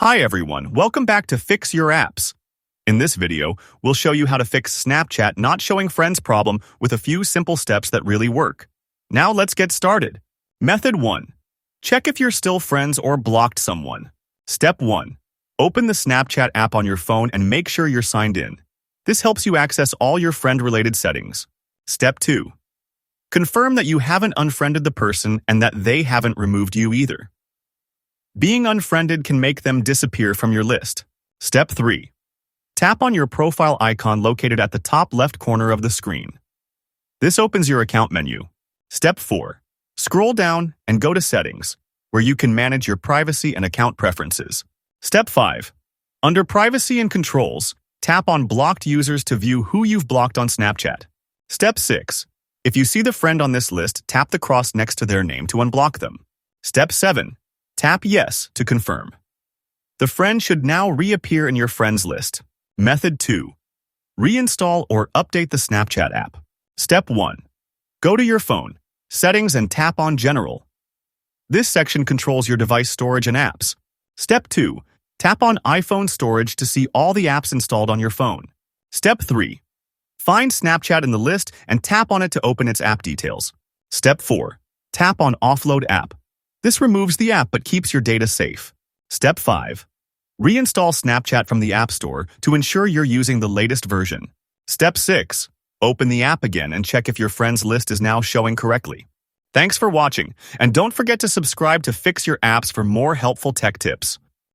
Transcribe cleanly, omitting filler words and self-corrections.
Hi everyone, welcome back to Fix Your Apps. In this video, we'll show you how to fix Snapchat not showing friends problem with a few simple steps that really work. Now let's get started. Method 1. Check if you're still friends or blocked someone. Step 1. Open the Snapchat app on your phone and make sure you're signed in. This helps you access all your friend-related settings. Step 2. Confirm that you haven't unfriended the person and that they haven't removed you either. Being unfriended can make them disappear from your list. Step 3. Tap on your profile icon located at the top left corner of the screen. This opens your account menu. Step 4. Scroll down and go to Settings, where you can manage your privacy and account preferences. Step 5. Under Privacy and Controls, tap on Blocked Users to view who you've blocked on Snapchat. Step 6. If you see the friend on this list, tap the cross next to their name to unblock them. Step 7. Tap Yes to confirm. The friend should now reappear in your friends list. Method 2. Reinstall or update the Snapchat app. Step 1. Go to your phone, Settings, and tap on General. This section controls your device storage and apps. Step 2. Tap on iPhone storage to see all the apps installed on your phone. Step 3. Find Snapchat in the list and tap on it to open its app details. Step 4. Tap on Offload app. This removes the app but keeps your data safe. Step 5. Reinstall Snapchat from the App Store to ensure you're using the latest version. Step 6. Open the app again and check if your friends list is now showing correctly. Thanks for watching, and don't forget to subscribe to Fix Your Apps for more helpful tech tips.